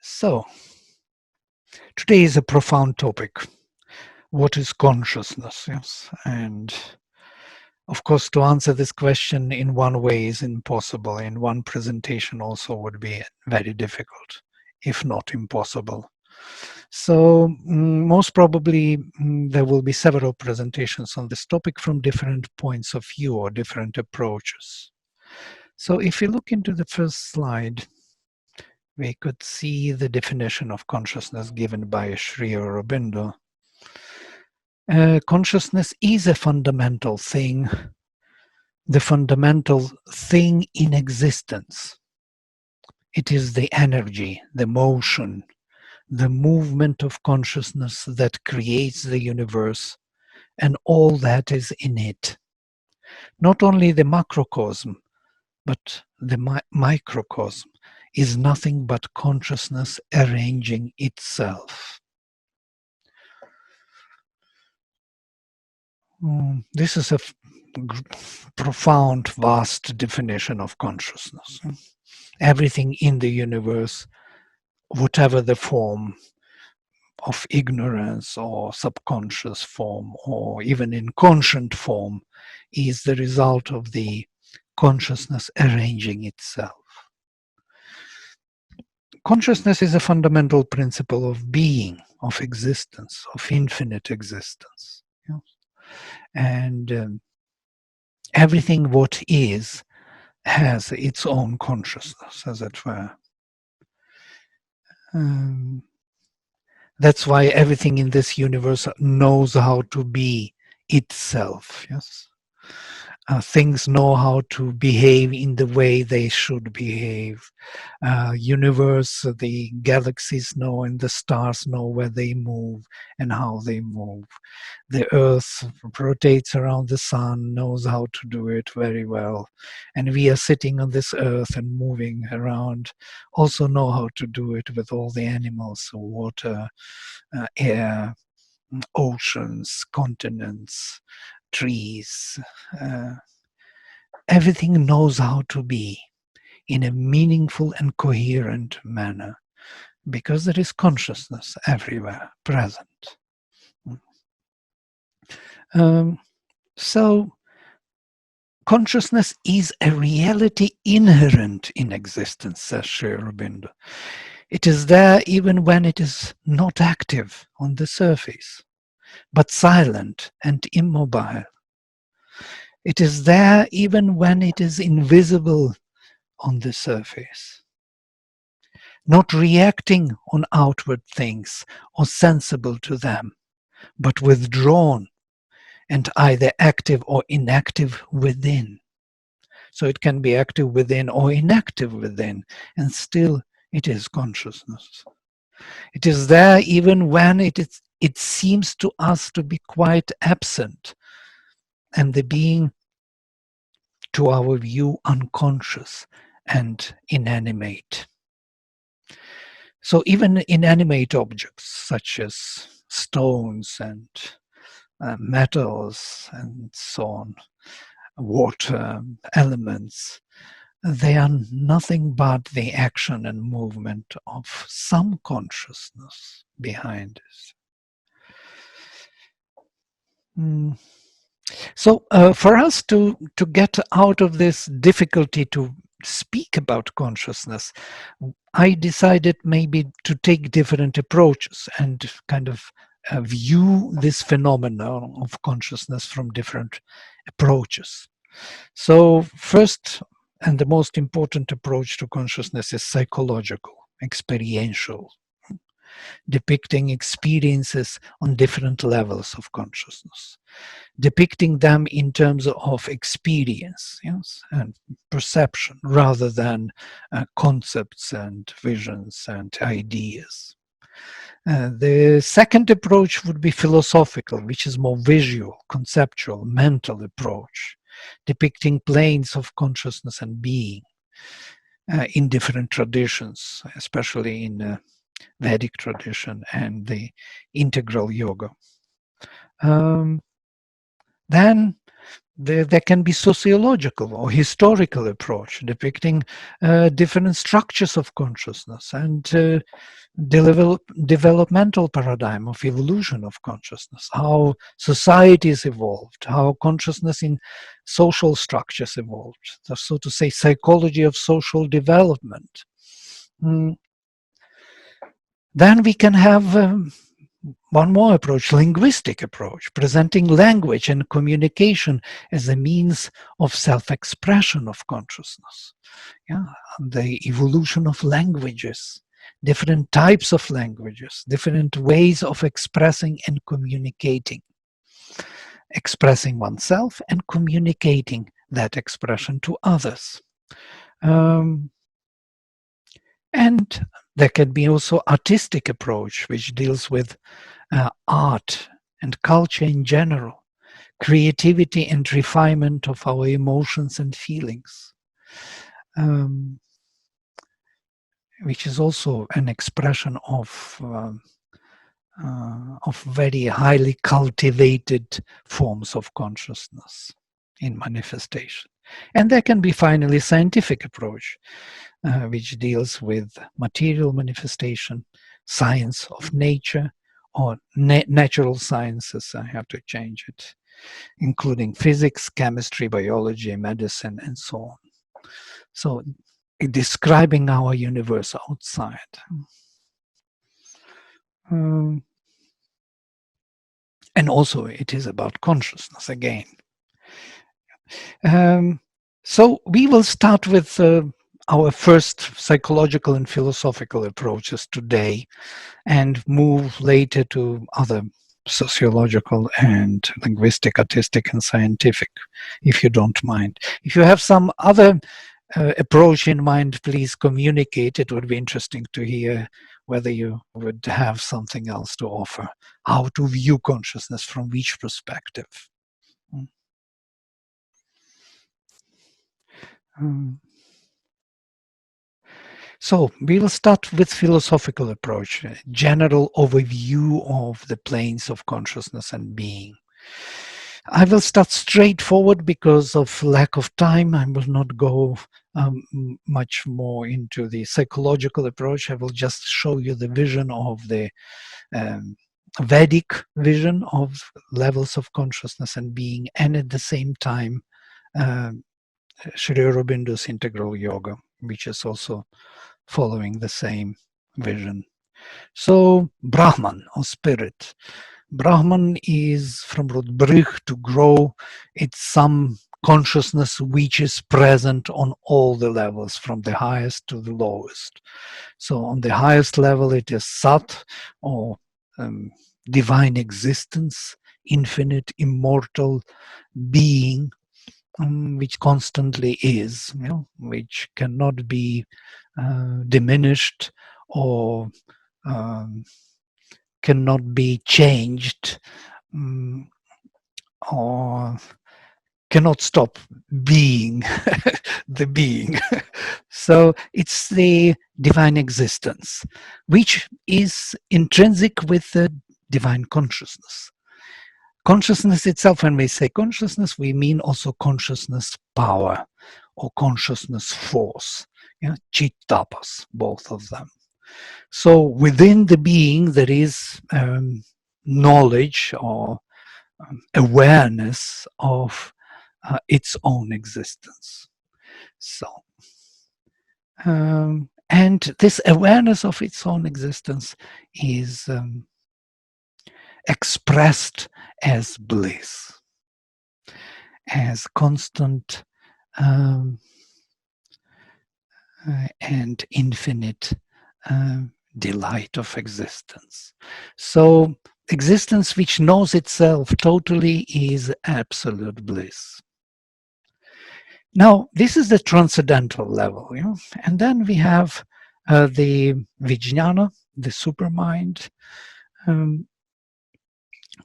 So, today is a profound topic. What is consciousness? Yes. And of course, to answer this question in one way is impossible. In one presentation also would be very difficult, if not impossible. So most probably there will be several presentations on this topic from different points of view or different approaches. So if you look into the first slide, we could see the definition of consciousness given by Sri Aurobindo. Consciousness is a fundamental thing, the fundamental thing in existence. It is the energy, the motion, the movement of consciousness that creates the universe and all that is in it. Not only the macrocosm, but the microcosm is nothing but consciousness arranging itself. This is a profound, vast definition of consciousness. Everything in the universe, whatever the form of ignorance or subconscious form or even inconscient form, is the result of the consciousness arranging itself. Consciousness is a fundamental principle of being, of existence, of infinite existence. Yes. And everything what is has its own consciousness, as it were. That's why everything in this universe knows how to be itself. Yes, things know how to behave in the way they should behave. Universe, the galaxies know, and the stars know where they move and how they move. The Earth rotates around the sun, knows how to do it very well. And we are sitting on this Earth and moving around, also know how to do it with all the animals, water, air, oceans, continents, trees. Everything knows how to be in a meaningful and coherent manner because there is consciousness everywhere present. So consciousness is a reality inherent in existence, says Sri Aurobindo. It is there even when it is not active on the surface, but silent and immobile. It is there even when it is invisible on the surface, not reacting on outward things or sensible to them, but withdrawn and either active or inactive within. So it can be active within or inactive within, and still it is consciousness. It is there even when it seems to us to be quite absent, and the being, to our view, unconscious and inanimate. So even inanimate objects such as stones and metals and so on, water, elements, they are nothing but the action and movement of some consciousness behind it. So for us to get out of this difficulty to speak about consciousness, I decided maybe to take different approaches and kind of view this phenomenon of consciousness from different approaches. So first and the most important approach to consciousness is psychological, experiential, depicting experiences on different levels of consciousness, depicting them in terms of experience, yes, and perception rather than concepts and visions and ideas. The second approach would be philosophical, which is more visual, conceptual, mental approach, depicting planes of consciousness and being in different traditions, especially in Vedic tradition and the integral yoga. Then there can be sociological or historical approach depicting different structures of consciousness and developmental paradigm of evolution of consciousness, how societies evolved, how consciousness in social structures evolved, so to say, psychology of social development. Then we can have one more approach, linguistic approach, presenting language and communication as a means of self-expression of consciousness. Yeah, the evolution of languages, different types of languages, different ways of expressing and communicating. Expressing oneself and communicating that expression to others. And there can be also artistic approach, which deals with art and culture in general, creativity and refinement of our emotions and feelings, which is also an expression of very highly cultivated forms of consciousness in manifestation. And there can be finally scientific approach, which deals with material manifestation, science of nature, or natural sciences, I have to change it, including physics, chemistry, biology, medicine, and so on. So describing our universe outside. And also it is about consciousness again. So we will start with our first psychological and philosophical approaches today and move later to other sociological and linguistic, artistic, and scientific, if you don't mind. If you have some other approach in mind, please communicate. It would be interesting to hear whether you would have something else to offer, how to view consciousness from which perspective. So we will start with philosophical approach, a general overview of the planes of consciousness and being. I will start straightforward because of lack of time. I will not go much more into the psychological approach. I will just show you the vision of the Vedic vision of levels of consciousness and being, and at the same time Sri Aurobindo's integral yoga, which is also following the same vision. So Brahman, or spirit. Brahman is from root brih, to grow. It's some consciousness which is present on all the levels, from the highest to the lowest. So on the highest level it is Sat, or divine existence, infinite, immortal being, which constantly is, which cannot be diminished or cannot be changed, or cannot stop being the being. So it's the divine existence, which is intrinsic with the divine consciousness. Consciousness itself, when we say consciousness, we mean also consciousness power or consciousness force, chit tapas, both of them. So within the being there is knowledge or awareness of its own existence. So, and this awareness of its own existence is expressed as bliss, as constant and infinite delight of existence. So existence which knows itself totally is absolute bliss. Now, this is the transcendental level, and then we have the Vijnana, the supermind,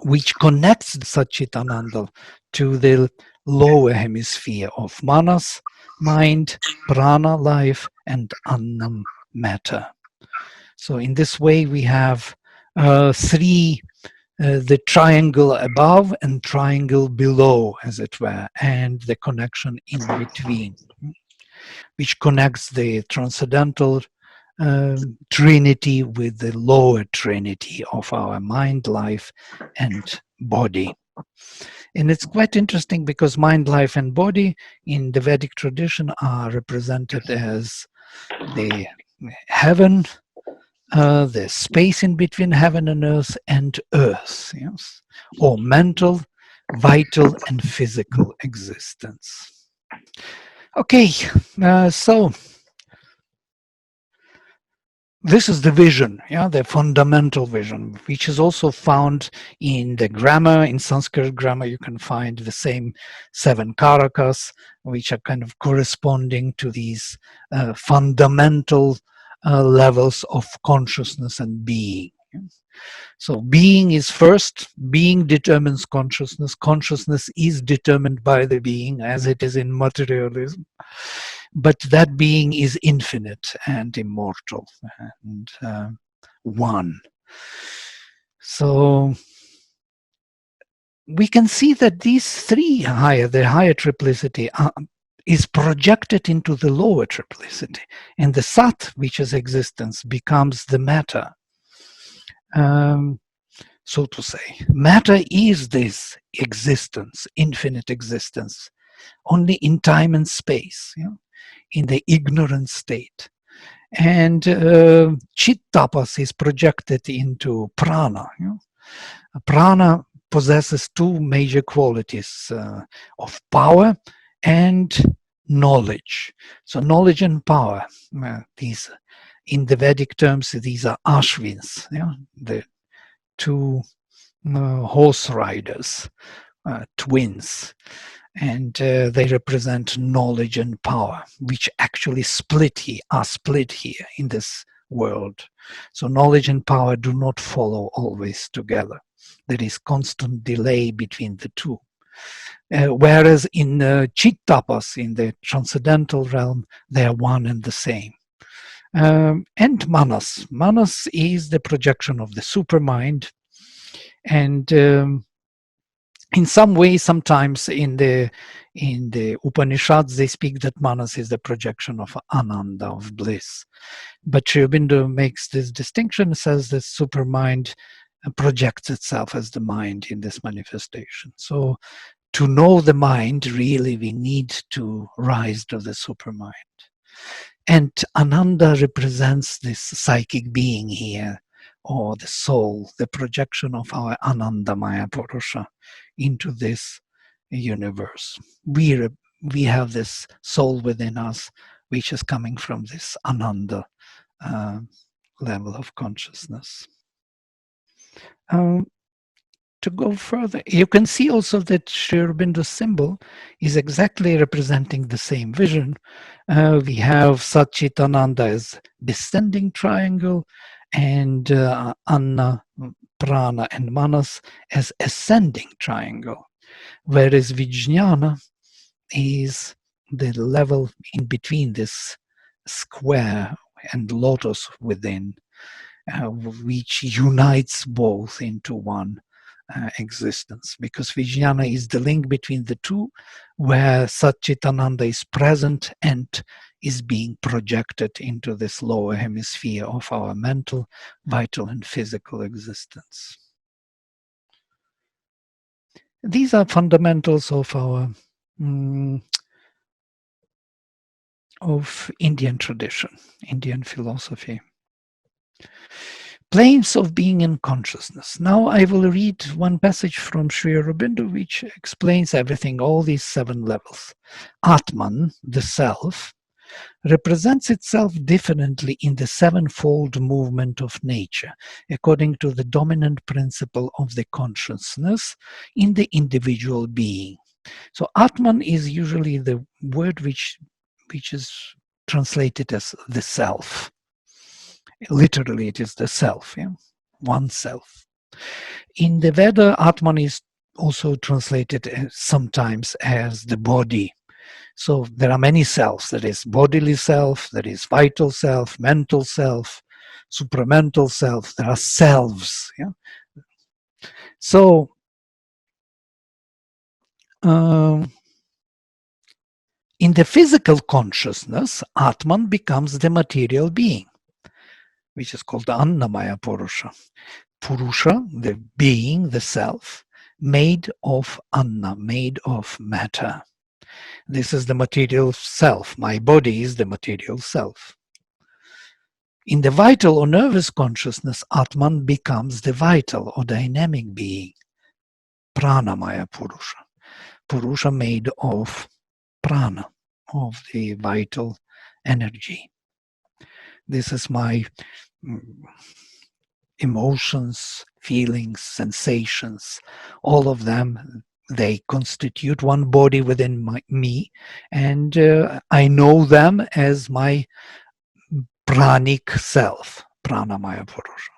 which connects Satchitananda to the lower hemisphere of Manas, mind, Prana, life, and Annam, matter. So in this way we have three the triangle above and triangle below, as it were, and the connection in between, which connects the transcendental trinity with the lower trinity of our mind, life, and body. And it's quite interesting because mind, life, and body in the Vedic tradition are represented as the heaven, the space in between heaven and earth, and earth, yes, or mental, vital, and physical existence. Okay, so this is the vision, yeah, the fundamental vision, which is also found in the grammar. In Sanskrit grammar, you can find the same 7 karakas, which are kind of corresponding to these fundamental levels of consciousness and being. So being is first, being determines consciousness, consciousness is determined by the being, as it is in materialism, but that being is infinite and immortal and one. So we can see that these three higher, the higher triplicity, is projected into the lower triplicity, and the Sat, which is existence, becomes the matter. So to say, matter is this existence, infinite existence, only in time and space, you know, in the ignorant state. And Chit tapas is projected into prana. You know. Prana possesses 2 major qualities of power and knowledge. So knowledge and power, these, in the Vedic terms, these are ashwins, you know, the 2 horse riders, twins, and they represent knowledge and power, which actually are split here in this world. So knowledge and power do not follow always together. There is constant delay between the 2. Whereas in Chit tapas, in the transcendental realm, they are one and the same. And manas. Manas is the projection of the supermind, and in some way, sometimes in the Upanishads, they speak that manas is the projection of ananda, of bliss. But Sri Aurobindo makes this distinction, says that supermind projects itself as the mind in this manifestation. So to know the mind, really, we need to rise to the supermind. And Ananda represents this psychic being here, or the soul, the projection of our Anandamaya Purusha into this universe. We have this soul within us, which is coming from this Ananda level of consciousness. To go further, you can see also that Sri Aurobindo's symbol is exactly representing the same vision. We have Satchitananda as descending triangle, and Anna, Prana, and Manas as ascending triangle, whereas Vijnana is the level in between this square and lotus within, which unites both into one existence, because Vijnana is the link between the 2, where Satchitananda is present and is being projected into this lower hemisphere of our mental, vital, and physical existence. These are fundamentals of our of Indian tradition, Indian philosophy. Planes of being and consciousness. Now I will read one passage from Sri Aurobindo which explains everything, all these 7 levels. Atman, the self, represents itself differently in the 7-fold movement of nature, according to the dominant principle of the consciousness in the individual being. So Atman is usually the word which is translated as the self. Literally, it is the self, yeah? One self. In the Veda, Atman is also translated sometimes as the body. So there are many selves. There is bodily self, there is vital self, mental self, supramental self. There are selves. Yeah? So, in the physical consciousness, Atman becomes the material being, which is called the Annamaya Purusha. Purusha, the being, the self, made of Anna, made of matter. This is the material self. My body is the material self. In the vital or nervous consciousness, Atman becomes the vital or dynamic being, Pranamaya Purusha. Purusha made of prana, of the vital energy. This is my emotions, feelings, sensations, all of them, they constitute one body within me, and I know them as my pranic self, Pranamaya Purusha.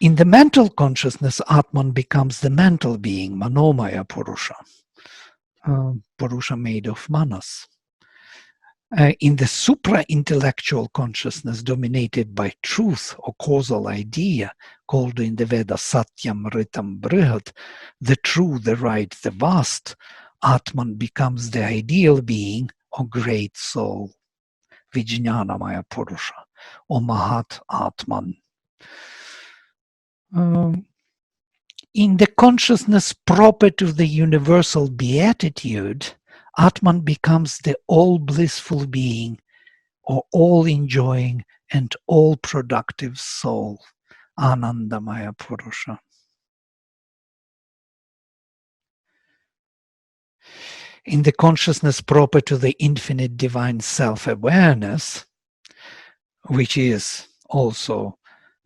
In the mental consciousness, Atman becomes the mental being, Manomaya Purusha, Purusha made of manas. In the supra-intellectual consciousness dominated by truth or causal idea, called in the Veda Satyam Ritam Brihat, the true, the right, the vast, Atman becomes the ideal being or great soul, Vijnanamaya Purusha, or Mahat Atman. In the consciousness proper to the universal beatitude, Atman becomes the all-blissful being, or all-enjoying and all-productive soul, Anandamaya Purusha. In the consciousness proper to the infinite divine self-awareness, which is also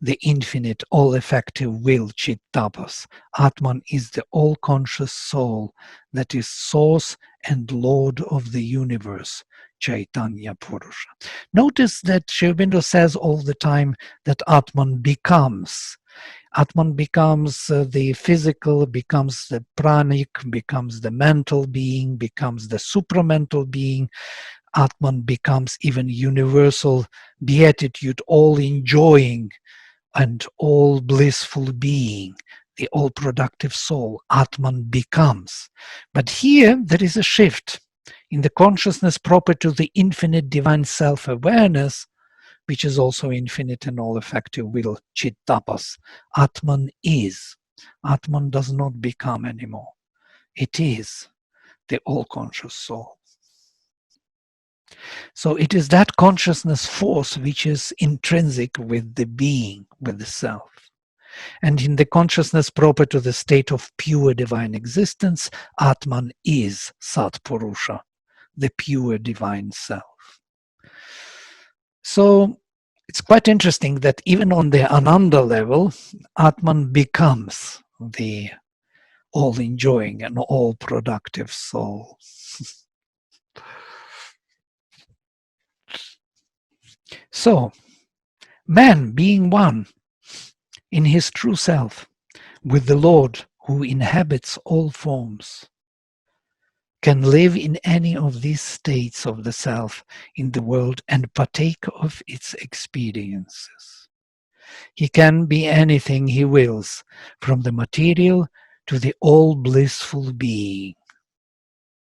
the infinite, all-effective will, Chittapas, Atman is the all-conscious soul that is source and lord of the universe, Chaitanya Purusha. Notice that Sri Aurobindo says all the time that Atman becomes. Atman becomes the physical, becomes the pranic, becomes the mental being, becomes the supramental being. Atman becomes even universal beatitude, all enjoying and all blissful being, the all productive soul. Atman becomes. But here there is a shift. In the consciousness proper to the infinite divine self-awareness, which is also infinite and all-effective will, Chittapas, Atman is. Atman does not become anymore. It is the all-conscious soul. So it is that consciousness force which is intrinsic with the being, with the self. And in the consciousness proper to the state of pure divine existence, Atman is Satpurusha, the pure divine self. So it's quite interesting that even on the Ananda level, Atman becomes the all-enjoying and all-productive soul. So, man being one in his true self with the Lord who inhabits all forms, can live in any of these states of the self in the world and partake of its experiences. He can be anything he wills, from the material to the all-blissful being,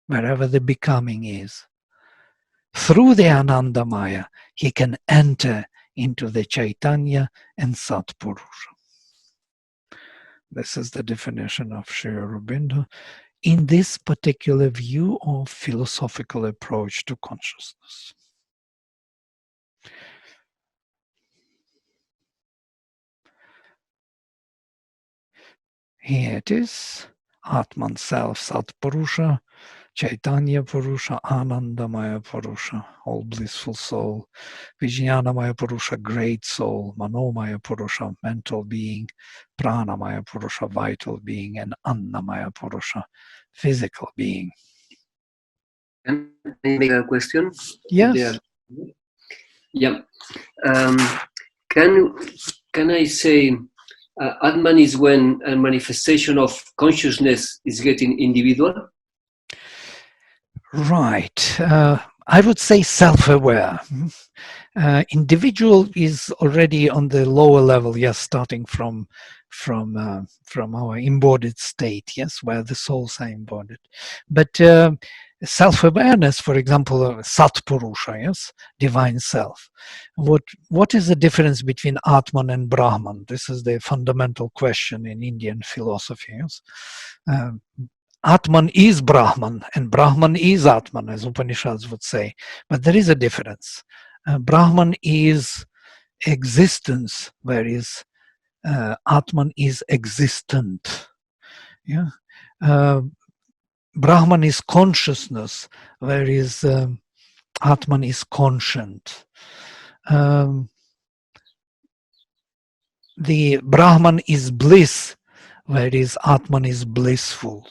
wherever the becoming is. Through the Anandamaya, he can enter into the Chaitanya and Satpurusha. This is the definition of Sri Aurobindo in this particular view of philosophical approach to consciousness. Here it is, Atman Self, Satpurusha, Chaitanya Purusha, Anandamaya Purusha, all blissful soul, Vijnanamaya Purusha, great soul, Manomaya Purusha, mental being, Pranamaya Purusha, vital being, and Annamaya Purusha, physical being. Can I make a question? Yes. Yeah. Can I say Atman is when a manifestation of consciousness is getting individual? Right. I would say self-aware. Individual is already on the lower level, yes, starting from our embodied state, yes, where the souls are embodied. But self-awareness, for example, Satpurusha, yes, divine self. What is the difference between Atman and Brahman? This is the fundamental question in Indian philosophy. Yes? Um, Atman is Brahman and Brahman is Atman, as Upanishads would say. But there is a difference. Brahman is existence, whereas Atman is existent. Yeah. Brahman is consciousness, whereas Atman is conscient. The Brahman is bliss, whereas Atman is blissful.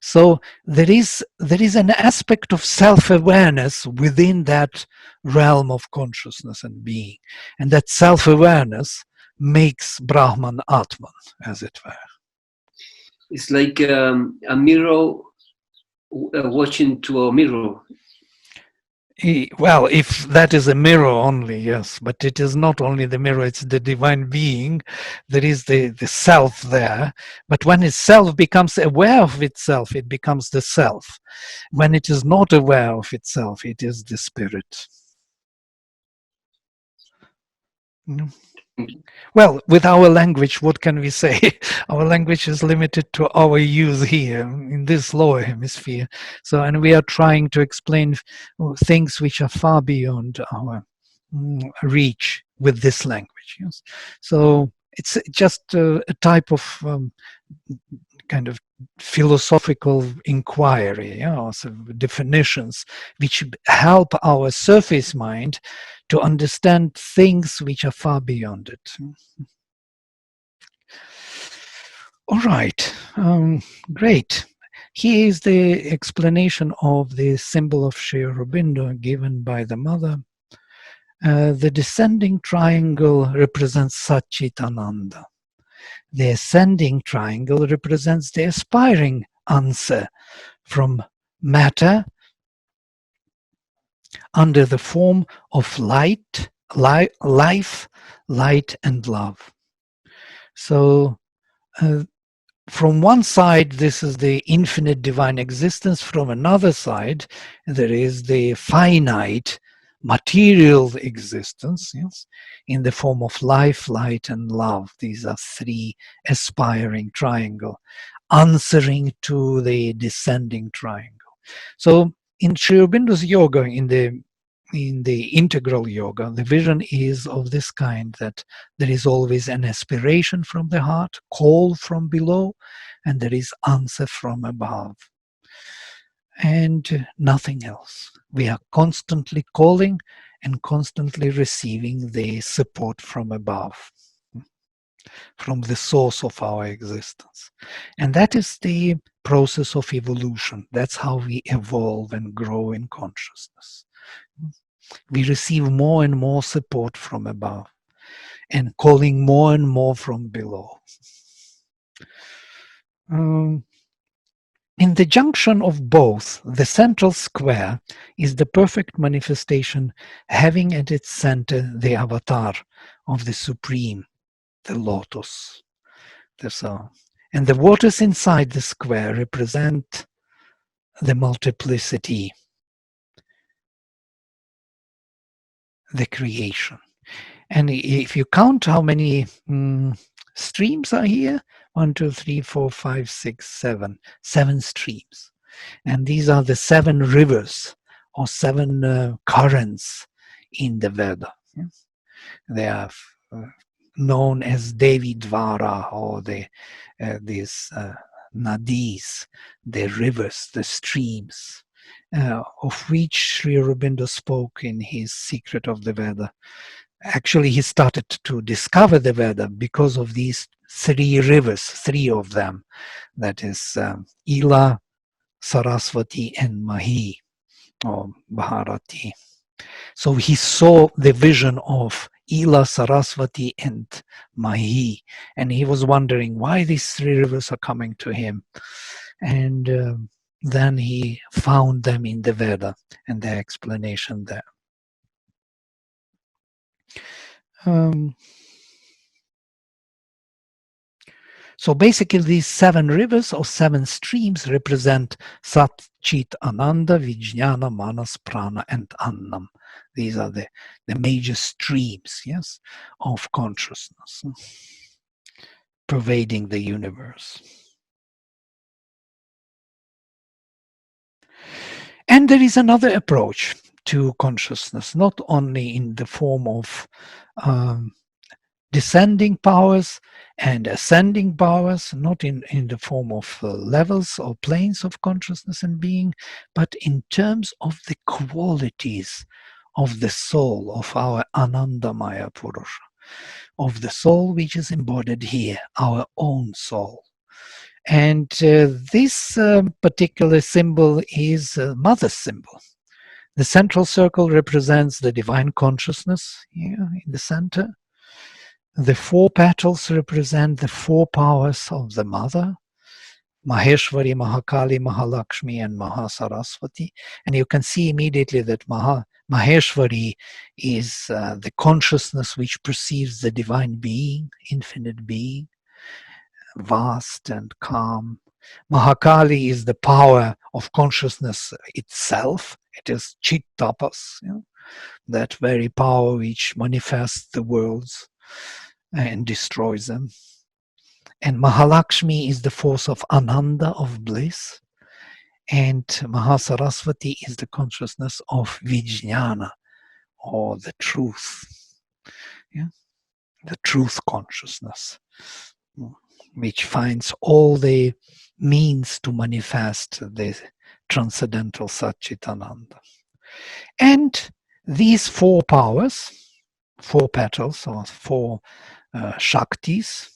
So there is an aspect of self-awareness within that realm of consciousness and being, and that self-awareness makes Brahman Atman, as it were. It's like a mirror watching to a mirror. Well, if that is a mirror only, yes, but it is not only the mirror, it's the divine being. There is the self there. But when itself becomes aware of itself, it becomes the self. When it is not aware of itself, it is the spirit. Well, with our language, what can we say? Our language is limited to our use here in this lower hemisphere. So, and we are trying to explain things which are far beyond our reach with this language. Yes? So it's just a type of kind of philosophical inquiry, so definitions which help our surface mind to understand things which are far beyond it. All right, great. Here is the explanation of the symbol of Sri Aurobindo given by the mother. The descending triangle represents Satchitananda. The ascending triangle represents the aspiring answer from matter under the form of light, life, light, and love. So from one side, this is the infinite divine existence. From another side, there is the finite material existence, yes, in the form of life, light, and love. These are three aspiring triangle, answering to the descending triangle. So in Sri Aurobindo's yoga, in the integral yoga, the vision is of this kind, that there is always an aspiration from the heart, call from below, and there is answer from above. And nothing else. We are constantly calling and constantly receiving the support from above, from the source of our existence. And that is the process of evolution. That's how we evolve and grow in consciousness. We receive more and more support from above and calling more and more from below. In the junction of both, the central square is the perfect manifestation, having at its center the avatar of the Supreme, the lotus. And the waters inside the square represent the multiplicity, the creation. And if you count how many streams are here, 1, 2, 3, 4, 5, 6, 7, 7 streams. And these are the 7 rivers or 7 currents in the Veda. Yes? They are known as Devi Dvara, or these nadis, the rivers, the streams, of which Sri Aurobindo spoke in his Secret of the Veda. Actually, he started to discover the Veda because of these 3 rivers, 3 of them. That is Ila, Saraswati, and Mahi, or Bharati. So he saw the vision of Ila, Saraswati, and Mahi, and he was wondering why these 3 rivers are coming to him. And then he found them in the Veda and their explanation there. So basically these 7 rivers or 7 streams represent Sat, Chit, Ananda, Vijnana, Manas, Prana and Annam. These are the major streams, yes, of consciousness pervading the universe. And there is another approach to consciousness, not only in the form of descending powers and ascending powers, not in the form of levels or planes of consciousness and being, but in terms of the qualities of the soul, of our Anandamaya Purusha, of the soul which is embodied here, our own soul. And this particular symbol is Mother's symbol. The central circle represents the divine consciousness here in the center. The 4 petals represent the 4 powers of the Mother, Maheshwari, Mahakali, Mahalakshmi, and Mahasaraswati. And you can see immediately that Maheshwari is the consciousness which perceives the divine being, infinite being, vast and calm. Mahakali is the power of consciousness itself. It is Chittapas, that very power which manifests the worlds and destroys them. And Mahalakshmi is the force of Ananda, of bliss. And Mahasaraswati is the consciousness of Vijnana, or the truth. The truth consciousness, which finds all the means to manifest the transcendental Satchitananda. And these 4 powers, 4 petals or 4 Shaktis,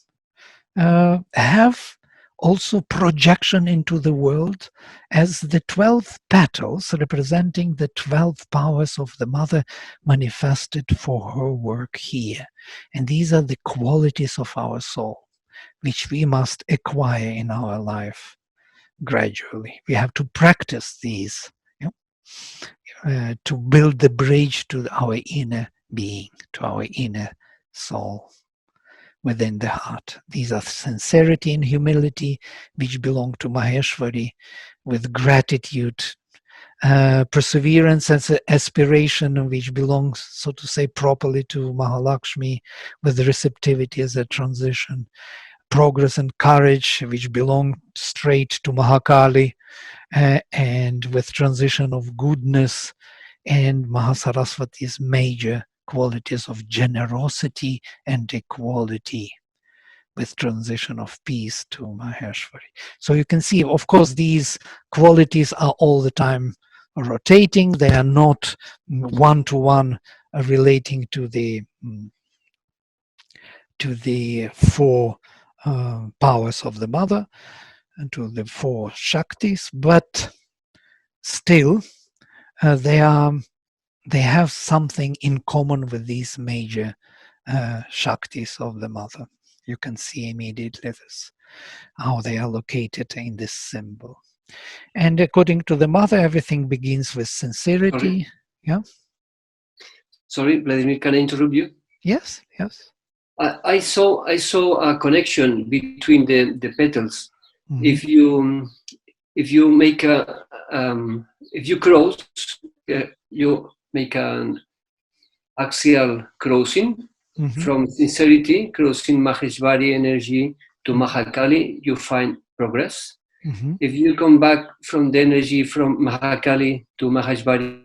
have also projection into the world as the 12 petals representing the 12 powers of the Mother manifested for her work here. And these are the qualities of our soul, which we must acquire in our life gradually. We have to practice these to build the bridge to our inner being, to our inner soul within the heart. These are sincerity and humility, which belong to Maheshwari, with gratitude, perseverance and aspiration, which belongs, so to say, properly to Mahalakshmi, with receptivity as a transition, progress and courage, which belong straight to Mahakali, and with transition of goodness, and Mahasaraswati's major qualities of generosity and equality, with transition of peace to Maheshwari. So you can see, of course, these qualities are all the time rotating. They are not one-to-one relating to the 4 powers of the Mother and to the 4 Shaktis, but still they have something in common with these major Shaktis of the Mother. You can see immediately this, how they are located in this symbol. And according to the Mother, everything begins with sincerity. Sorry, Vladimir, can I interrupt you? Yes. I saw a connection between the petals. Mm-hmm. If you make if you cross, you make an axial crossing from sincerity, crossing Maheshwari energy to Mahakali, you find progress. If you come back from the energy from Mahakali to Maheshwari,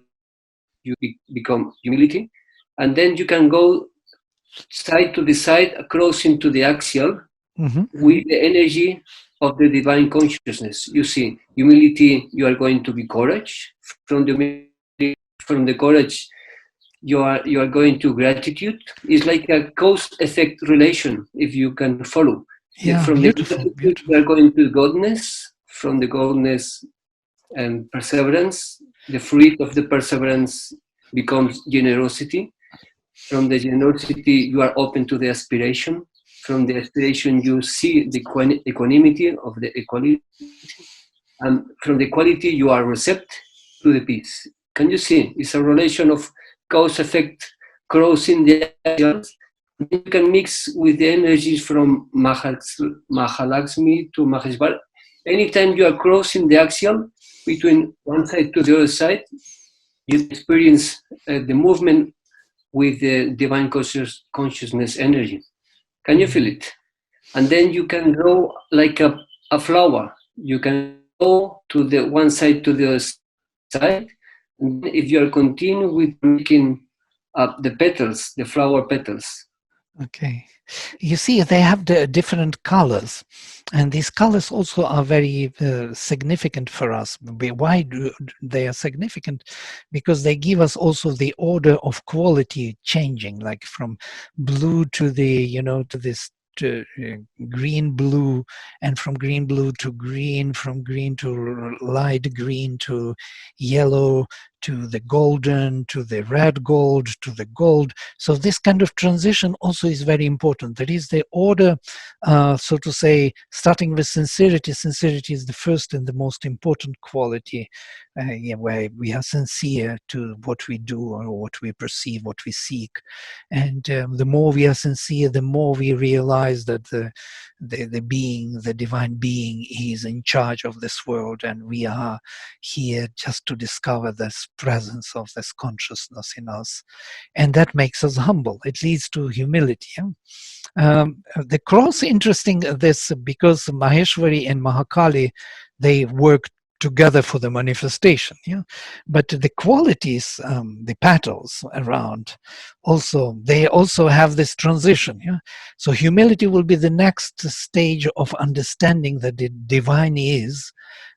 you become humility. And then you can go side to the side, crossing to the axial with the energy of the divine consciousness. You see, humility, you are going to be courage. From the courage, you are going to gratitude. It's like a cause-effect relation, if you can follow. From Beautiful. The gratitude, you are going to godness. From the godness and perseverance, the fruit of the perseverance becomes generosity. From the generosity, you are open to the aspiration. From the aspiration, you see the equanimity of the equality. and from the quality you are receptive to the peace. Can you see? It's a relation of cause effect crossing the axials. You can mix with the energies from Mahalaxmi to Maheshwar. Anytime you are crossing the axial between one side to the other side, you experience the movement with the divine consciousness energy. Can you feel it? And then you can grow like a flower. You can go to the one side to the other side. And if you are continuing with making the petals, the flower petals. Okay. You see, they have the different colors, and these colors also are very significant for us. Why do they are significant? Because they give us also the order of quality changing, like from blue to the, to this green blue, and from green blue to green, from green to light green to yellow, to the golden, to the red gold, to the gold. So this kind of transition also is very important. That is the order, so to say, starting with sincerity. Sincerity is the first and the most important quality, where we are sincere to what we do or what we perceive, what we seek. And the more we are sincere, the more we realize that the being, the divine being, is in charge of this world, and we are here just to discover this presence of this consciousness in us. And that makes us humble. It leads to humility. Yeah? The cross, interesting, this, because Maheshwari and Mahakali, they work together for the manifestation. Yeah, but the qualities, the petals around, also they also have this transition. Yeah, so humility will be the next stage of understanding that the divine is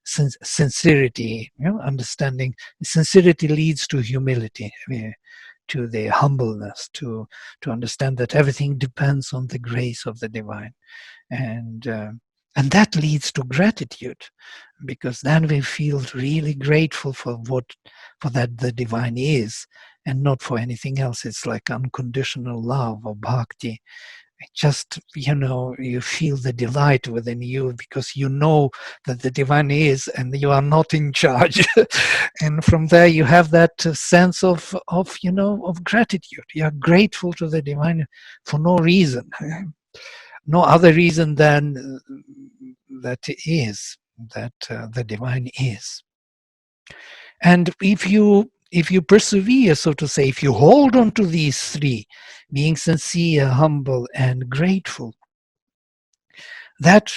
sincerity. You know, understanding sincerity leads to humility. To the humbleness, to understand that everything depends on the grace of the divine, and that leads to gratitude, because then we feel really grateful for that the divine is, and not for anything else. It's like unconditional love or bhakti. Just, you feel the delight within you, because you know that the divine is and you are not in charge. And from there you have that sense of gratitude. You are grateful to the divine for no reason, no other reason than that it is, that the divine is. And if you persevere, so to say, if you hold on to these three, being sincere, humble, and grateful, that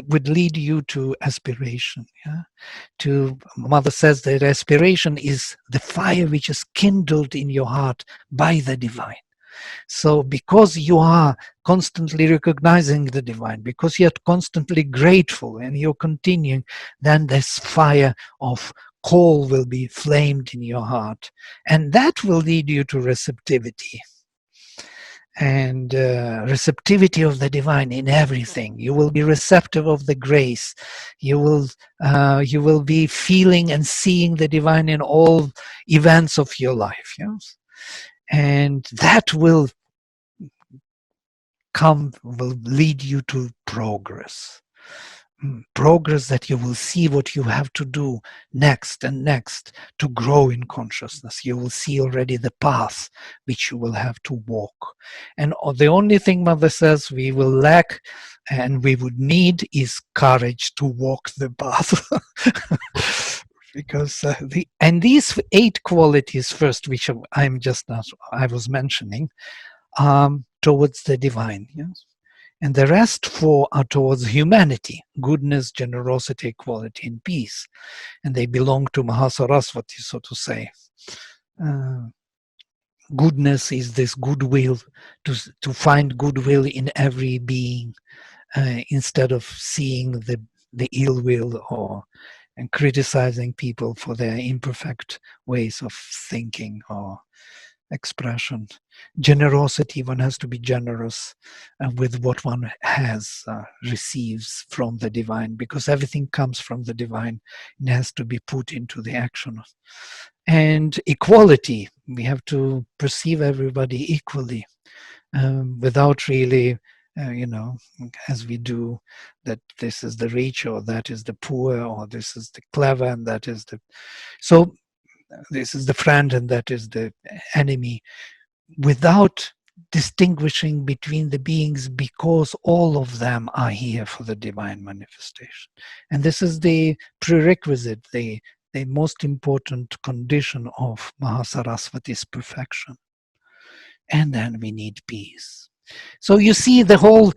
would lead you to aspiration. Yeah? To Mother says that aspiration is the fire which is kindled in your heart by the divine. So because you are constantly recognizing the divine, because you're constantly grateful and you're continuing, then this fire of call will be flamed in your heart. And that will lead you to receptivity. And receptivity of the divine in everything. You will be receptive of the grace. You will be feeling and seeing the divine in all events of your life. Yes? And that will lead you to progress. Progress, that you will see what you have to do next and next to grow in consciousness. You will see already the path which you will have to walk. And the only thing Mother says we will lack and we would need is courage to walk the path. Because these 8 qualities first, which I was mentioning, towards the divine. Yes? And the rest 4 are towards humanity: goodness, generosity, equality, and peace. And they belong to Mahasaraswati, so to say. Goodness is this goodwill, to find goodwill in every being, instead of seeing the ill will and criticizing people for their imperfect ways of thinking or expression. Generosity, one has to be generous with what one receives from the divine, because everything comes from the divine and has to be put into the action. And equality, we have to perceive everybody equally, without really as we do, that this is the rich or that is the poor, or this is the clever and that is the, so this is the friend and that is the enemy, without distinguishing between the beings, because all of them are here for the divine manifestation. And this is the prerequisite, the most important condition of Mahasaraswati's perfection. And then we need peace. So you see the whole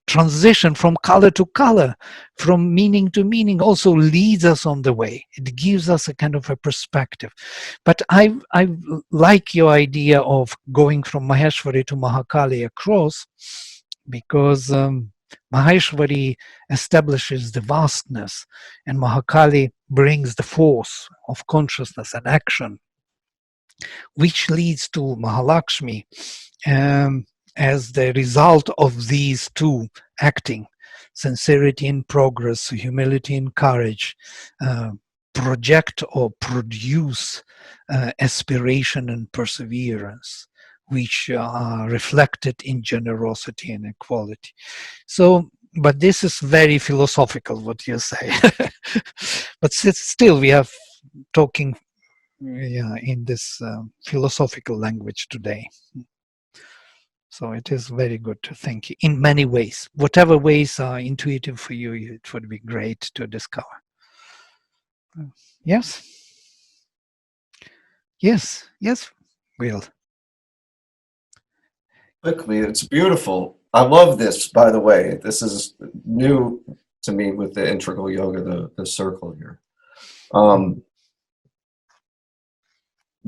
transition from color to color, from meaning to meaning, also leads us on the way. It gives us a kind of a perspective. But I like your idea of going from Maheshwari to Mahakali across, because Maheshwari establishes the vastness, and Mahakali brings the force of consciousness and action, which leads to Mahalakshmi as the result of these two acting: sincerity in progress, humility in courage, project or produce aspiration and perseverance, which are reflected in generosity and equality. So, but this is very philosophical, what you say. But still, we are talking in this philosophical language today. So it is very good to think in many ways. Whatever ways are intuitive for you, it would be great to discover. Yes? Yes, Will. Quickly, it's beautiful. I love this, by the way. This is new to me with the integral yoga, the circle here.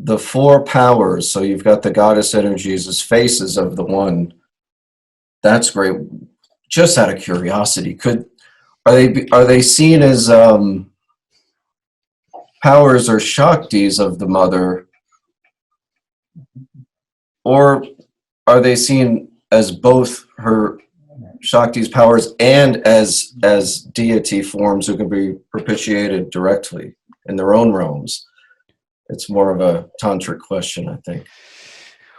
The four powers, so you've got the goddess energies as faces of the one. That's great. Just out of curiosity, are they seen as powers or shaktis of the mother, or are they seen as both her shakti's powers and as deity forms who can be propitiated directly in their own realms? It's more of a tantric question, I think.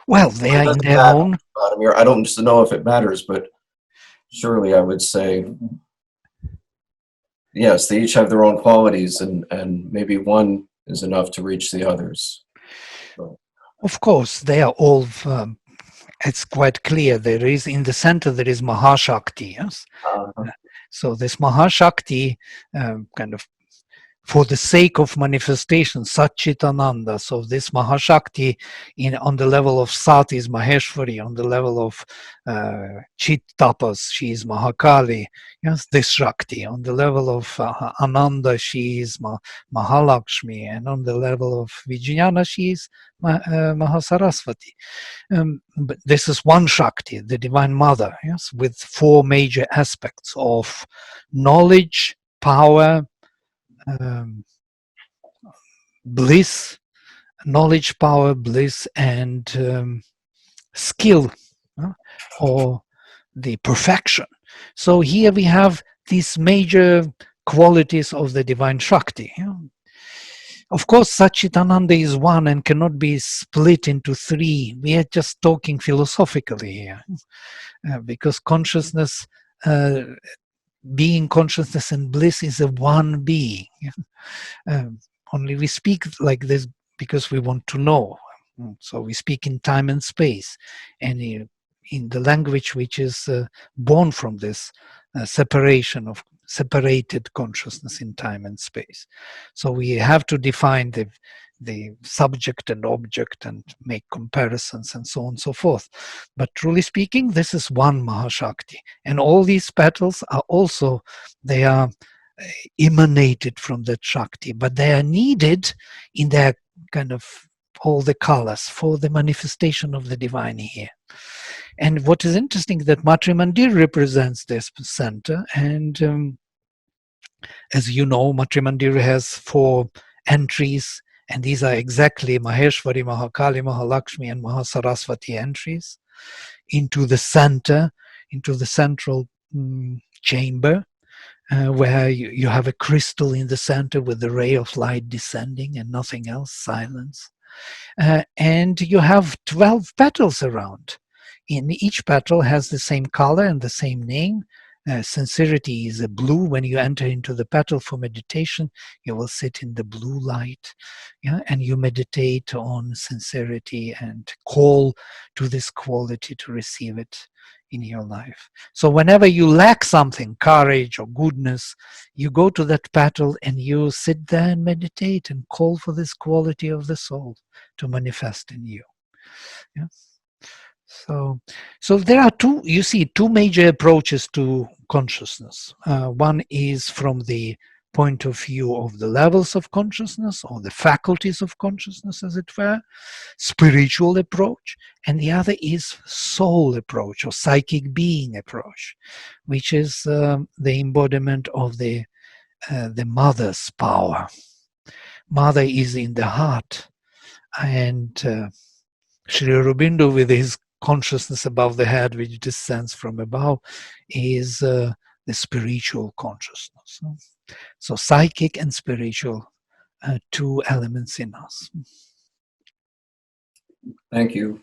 Well, they are in their own. Vladimir, I don't know if it matters, but surely I would say yes, they each have their own qualities, and maybe one is enough to reach the others. So. Of course, they are all. It's quite clear. There is in the center. There is Mahashakti. Yes. So this Mahashakti, kind of, for the sake of manifestation, Satchitananda. So this Mahashakti on the level of Sat is Maheshwari, on the level of Chit Tapas, she is Mahakali. Yes, this Shakti. On the level of Ananda, she is Mahalakshmi, and on the level of Vijnana, she is Mahasaraswati. But this is one Shakti, the Divine Mother, yes, with four major aspects of knowledge, power, bliss, knowledge, power, bliss, and skill, or the perfection. So here we have these major qualities of the divine Shakti. Of course, Satchitananda is one and cannot be split into three. We are just talking philosophically here, because consciousness, being, consciousness, and bliss is a one being. Only we speak like this because we want to know. So we speak in time and space, and in the language which is born from this separation of separated consciousness in time and space. So we have to define the subject and object and make comparisons and so on and so forth. But truly speaking, this is one Mahashakti. And all these petals are also, they are emanated from that Shakti, but they are needed in their kind of all the colors for the manifestation of the divine here. And what is interesting that Matri Mandir represents this center, and as you know, Matri Mandir has four entries, and these are exactly Maheshwari, Mahakali, Mahalakshmi, and Mahasaraswati entries into the center, into the central chamber, where you have a crystal in the center with a ray of light descending and nothing else, silence. And you have 12 petals around. in each petal has the same color and the same name. Sincerity is a blue. When you enter into the petal for meditation, you will sit in the blue light, yeah, and you meditate on sincerity and call to this quality to receive it in your life. So whenever you lack something, courage or goodness, you go to that petal and you sit there and meditate and call for this quality of the soul to manifest in you. Yeah. So there are two major approaches to consciousness. One is from the point of view of the levels of consciousness or the faculties of consciousness, as it were, spiritual approach, and the other is soul approach or psychic being approach, which is the embodiment of the mother's power. Mother is in the heart, and Sri Aurobindo, with his consciousness above the head, which descends from above, is the spiritual consciousness. So psychic and spiritual, two elements in us. Thank you.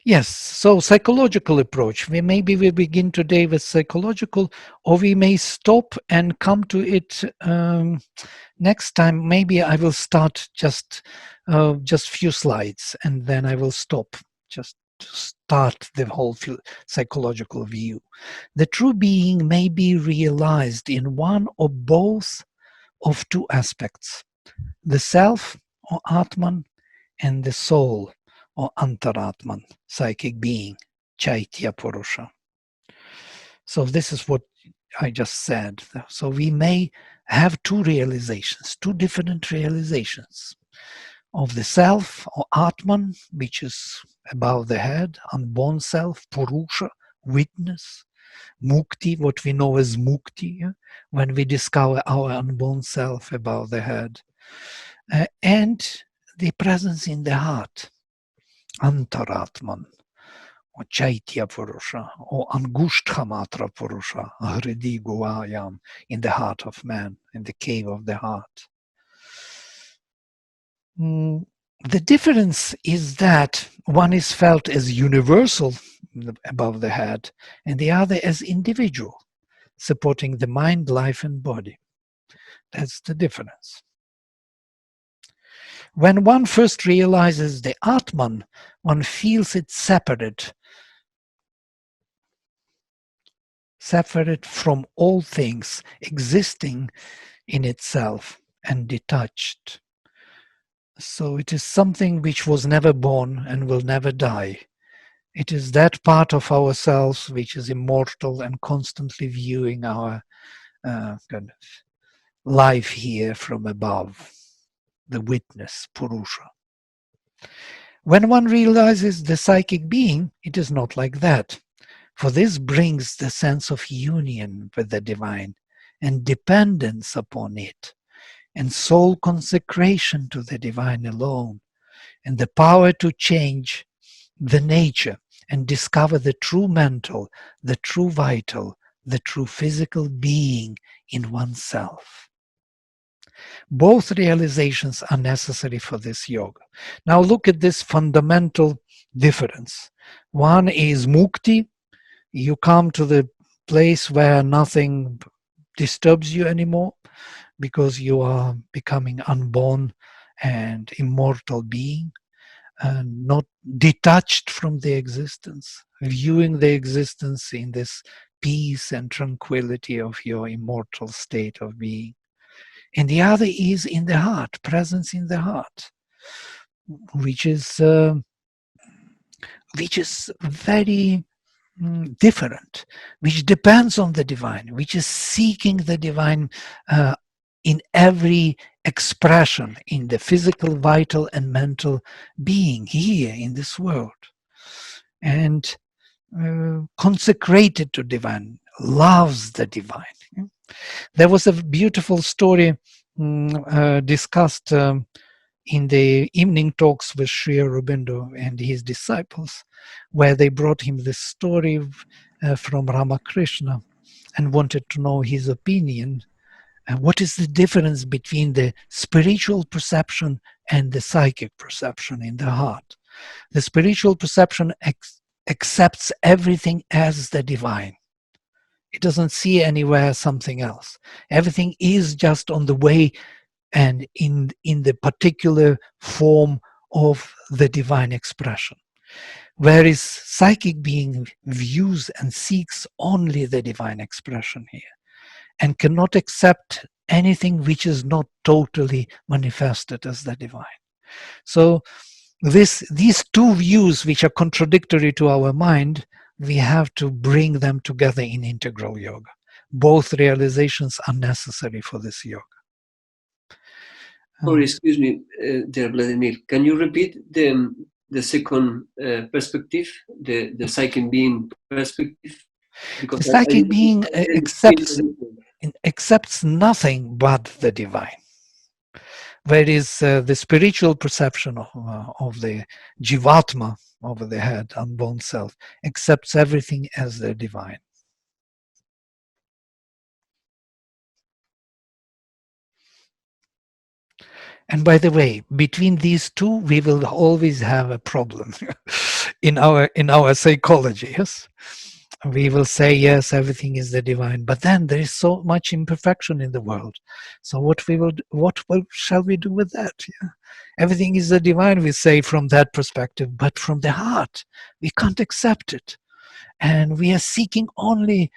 Yes, so psychological approach. Maybe we begin today with psychological, or we may stop and come to it next time. Maybe I will start just few slides, and then I will stop just to start the whole psychological view. The true being may be realized in one or both of two aspects: the self or Atman, and the soul or Antaratman, psychic being, Chaitya Purusha. So this is what I just said. So we may have two realizations, two different realizations of the self or Atman, which is above the head, unborn self, Purusha, witness, Mukti, what we know as Mukti, yeah? When we discover our unborn self above the head, and the presence in the heart, Antaratman, or Chaitya Purusha, or Angushthamatra Purusha, Hridi Guayam, in the heart of man, in the cave of the heart. The difference is that one is felt as universal above the head, and the other as individual, supporting the mind, life, and body. That's the difference. When one first realizes the Atman, one feels it separate from all things, existing in itself and detached. So it is something which was never born and will never die. It is that part of ourselves which is immortal and constantly viewing our kind of life here from above, the witness, Purusha. When one realizes the psychic being, it is not like that. For this brings the sense of union with the divine and dependence upon it, and soul consecration to the divine alone, and the power to change the nature and discover the true mental, the true vital, the true physical being in oneself. Both realizations are necessary for this yoga. Now look at this fundamental difference. One is mukti. You come to the place where nothing disturbs you anymore because you are becoming unborn and immortal being, and not detached from the existence, viewing the existence in this peace and tranquility of your immortal state of being. And the other is in the heart, presence in the heart, which is very different, which depends on the divine, which is seeking the divine in every expression, in the physical, vital, and mental being here in this world, and consecrated to divine, loves the divine. There was a beautiful story discussed in the evening talks with Sri Aurobindo and his disciples, where they brought him this story from Ramakrishna and wanted to know his opinion And what is the difference between the spiritual perception and the psychic perception in the heart? The spiritual perception accepts everything as the divine. It doesn't see anywhere something else. Everything is just on the way and in the particular form of the divine expression. Whereas psychic being views and seeks only the divine expression here and cannot accept anything which is not totally manifested as the divine. So these two views which are contradictory to our mind, we have to bring them together in integral yoga. Both realizations are necessary for this yoga. Or excuse me, dear Vladimir, can you repeat the second perspective, the psychic being perspective? Because the psychic being accepts nothing but the divine. Whereas the spiritual perception of the jivatma, over the head, unborn self, accepts everything as the divine. And by the way, between these two, we will always have a problem in our psychology. Yes, we will say yes, everything is the divine, but then there is so much imperfection in the world. So what shall we do with that? Yeah? Everything is the divine, we say from that perspective, but from the heart, we can't accept it, and we are seeking only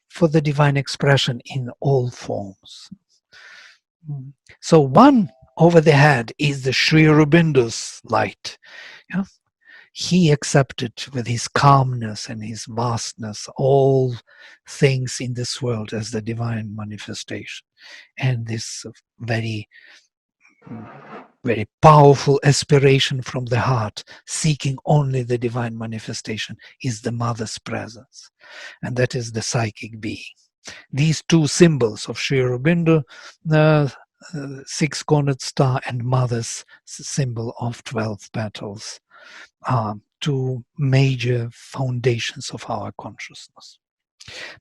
for the divine expression in all forms. So one over the head is the Sri Aurobindo's light. Yeah? He accepted with his calmness and his vastness all things in this world as the divine manifestation. And this very, very powerful aspiration from the heart, seeking only the divine manifestation, is the mother's presence. And that is the psychic being. These two symbols of Sri Aurobindo, six-cornered star and mother's symbol of 12 petals, are two major foundations of our consciousness.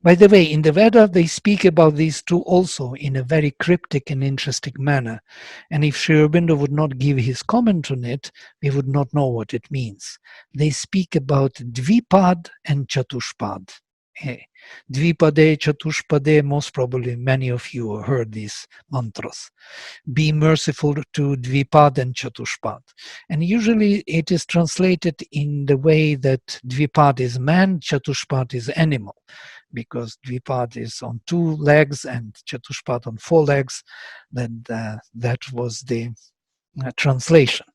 By the way, in the Veda, they speak about these two also in a very cryptic and interesting manner. And if Sri Aurobindo would not give his comment on it, we would not know what it means. They speak about Dvipad and Chatushpad. Dvipade, Chatushpade, most probably many of you heard these mantras. Be merciful to Dvipad and Chatushpad. And usually it is translated in the way that Dvipad is man, Chatushpad is animal, because Dvipad is on 2 legs and Chatushpad on 4 legs. Then that was the translation.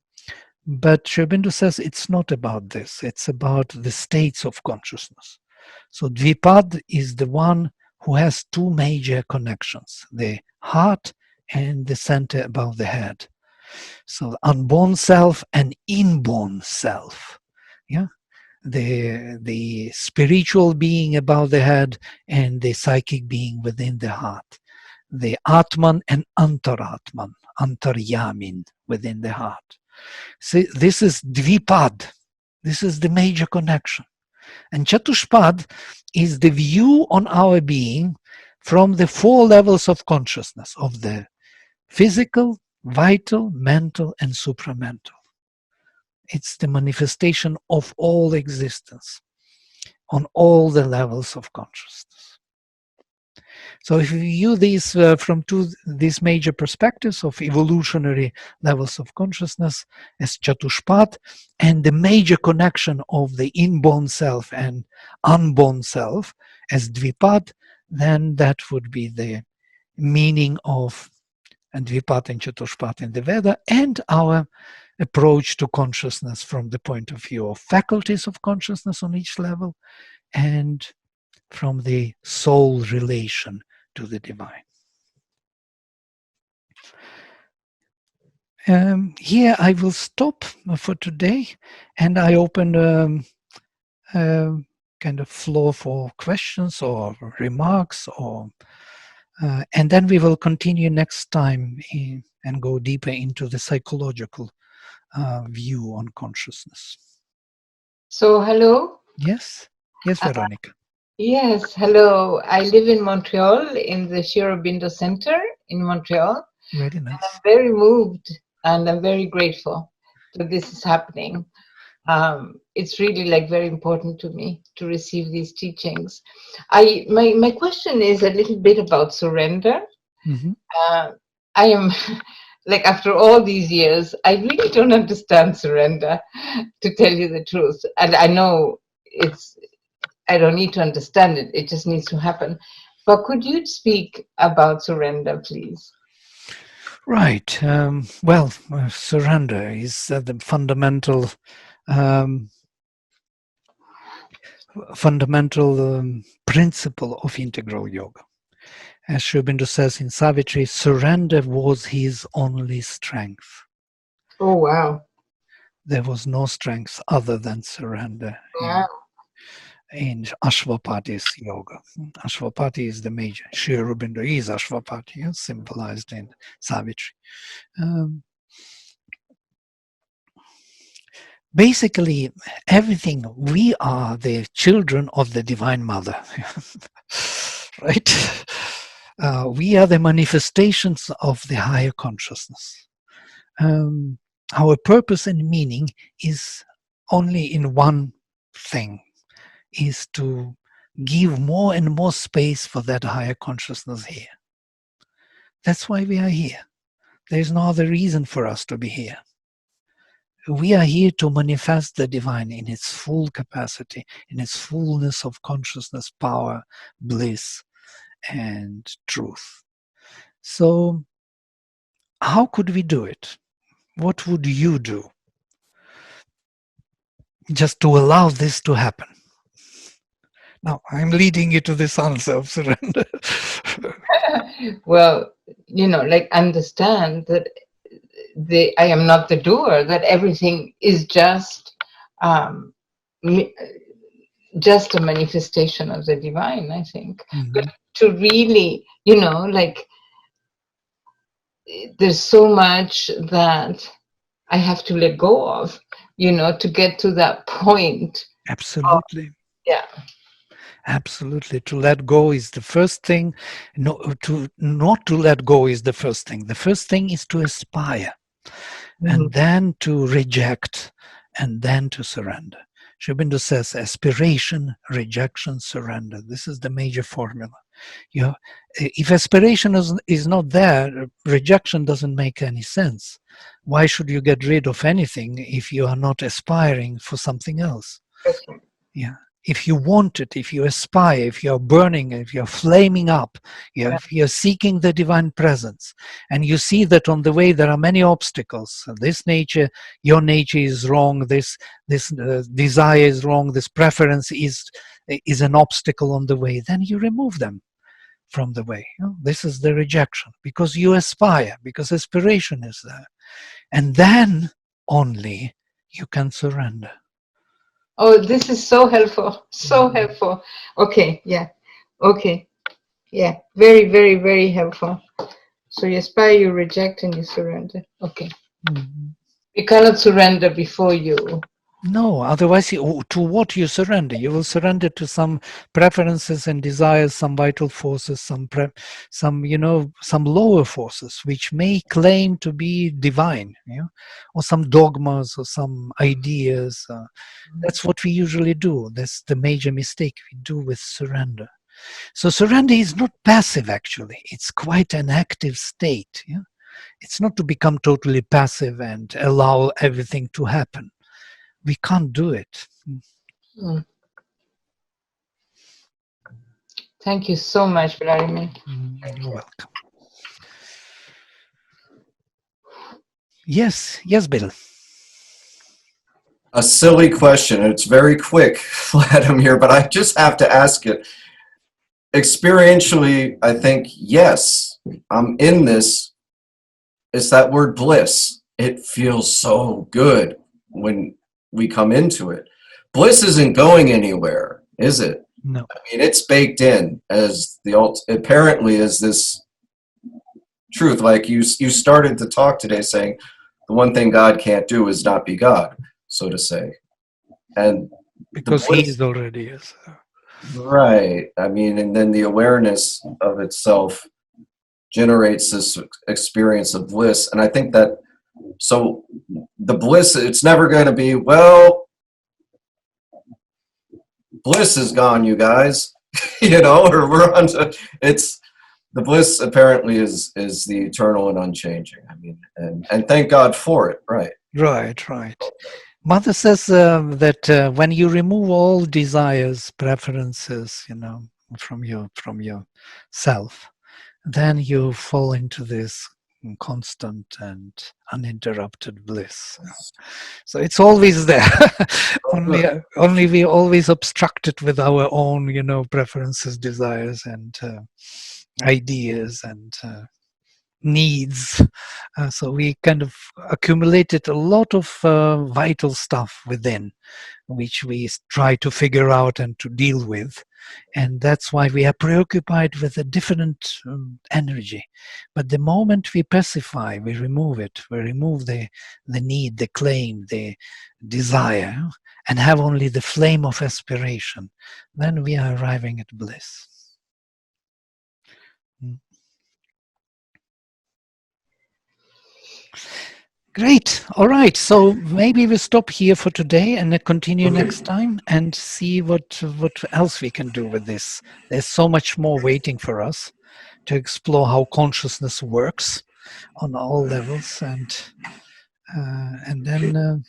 But Sri Aurobindo says it's not about this, it's about the states of consciousness. So Dvipad is the one who has 2 major connections, the heart and the center above the head. So unborn self and inborn self. Yeah, the spiritual being above the head and the psychic being within the heart. The Atman and Antaratman, Antaryamin within the heart. See, this is Dvipad. This is the major connection. And Chatushpad is the view on our being from the 4 levels of consciousness, of the physical, vital, mental, and supramental. It's the manifestation of all existence on all the levels of consciousness. So if you view these from these major perspectives of evolutionary levels of consciousness as Chatushpad, and the major connection of the inborn self and unborn self as Dvipad, then that would be the meaning of Dvipad and Chatushpad in the Veda, and our approach to consciousness from the point of view of faculties of consciousness on each level, and from the soul relation to the divine. Here I will stop for today, and I open kind of floor for questions or remarks, or and then we will continue next time and go deeper into the psychological view on consciousness. So, hello. Yes, Veronica. Yes, hello. I live in Montreal, in the Sri Aurobindo Center in Montreal. Very I'm nice. very moved and I'm very grateful that this is happening. It's really like very important to me to receive these teachings. My question is a little bit about surrender. Mm-hmm. I am like after all these years, I really don't understand surrender, to tell you the truth. And I know I don't need to understand it. It just needs to happen. But could you speak about surrender, please? Right. Well, surrender is the fundamental principle of integral yoga. As Sri Aurobindo says in Savitri, surrender was his only strength. Oh, wow. There was no strength other than surrender Wow. in Ashwapati's yoga. Ashwapati is the major. Sri Aurobindo is Ashwapati, symbolized in Savitri. Basically, everything, we are the children of the Divine Mother. Right? We are the manifestations of the higher consciousness. Our purpose and meaning is only in one thing, is to give more and more space for that higher consciousness here. That's why we are here. There's no other reason for us to be here. We are here to manifest the divine in its full capacity, in its fullness of consciousness, power, bliss, and truth. So, how could we do it? What would you do just to allow this to happen? Now, I'm leading you to this answer of surrender. Well, like understand that I am not the doer, that everything is just just a manifestation of the divine, I think. Mm-hmm. But to really, like there's so much that I have to let go of, to get to that point. Absolutely. Yeah. Absolutely. To let go is the first thing. Not to let go is the first thing. The first thing is to aspire, and then to reject, and then to surrender. Sri Aurobindo says aspiration, rejection, surrender. This is the major formula. If aspiration is not there, rejection doesn't make any sense. Why should you get rid of anything if you are not aspiring for something else? Yeah. If you want it, if you aspire, if you're burning, if you're flaming up, if you're seeking the divine presence, and you see that on the way there are many obstacles, this nature, your nature is wrong, this desire is wrong, this preference is an obstacle on the way, then you remove them from the way. This is the rejection, because you aspire, because aspiration is there. And then only you can surrender. Oh, this is so helpful. So helpful. Okay, yeah. Okay. Yeah. Very, very, very helpful. So you aspire, you reject, and you surrender. Okay. Mm-hmm. You cannot surrender before you. No, otherwise, to what you surrender? You will surrender to some preferences and desires, some vital forces, some lower forces, which may claim to be divine, or some dogmas or some ideas. That's what we usually do. That's the major mistake we do with surrender. So surrender is not passive, actually. It's quite an active state. Yeah? It's not to become totally passive and allow everything to happen. We can't do it. Thank you so much, Vladimir. You're welcome. Yes, Bill. A silly question. It's very quick, Vladimir, but I just have to ask it. Experientially, I think, yes, I'm in this. It's that word bliss. It feels so good when we come into it. Bliss isn't going anywhere, is it? No. I mean, it's baked in as apparently as this truth. Like you started the talk today saying the one thing God can't do is not be God, so to say. And because he is already, yes. Right. I mean, and then the awareness of itself generates this experience of bliss. And I think that, so the bliss, it's never going to be, well, bliss is gone, you guys, or we're on to, it's, the bliss apparently is the eternal and unchanging. I mean, and thank God for it. Right. Right. Mother says that when you remove all desires, preferences, from your self, then you fall into this constant and uninterrupted bliss. So it's always there. only we always obstruct it with our own, preferences, desires, and ideas and needs. So we kind of accumulated a lot of vital stuff within, which we try to figure out and to deal with. And that's why we are preoccupied with a different energy. But the moment we pacify, we remove it, we remove the need, the claim, the desire, and have only the flame of aspiration, then we are arriving at bliss. Great. All right. So maybe we'll stop here for today and continue next time and see what else we can do with this. There's so much more waiting for us to explore how consciousness works on all levels, and then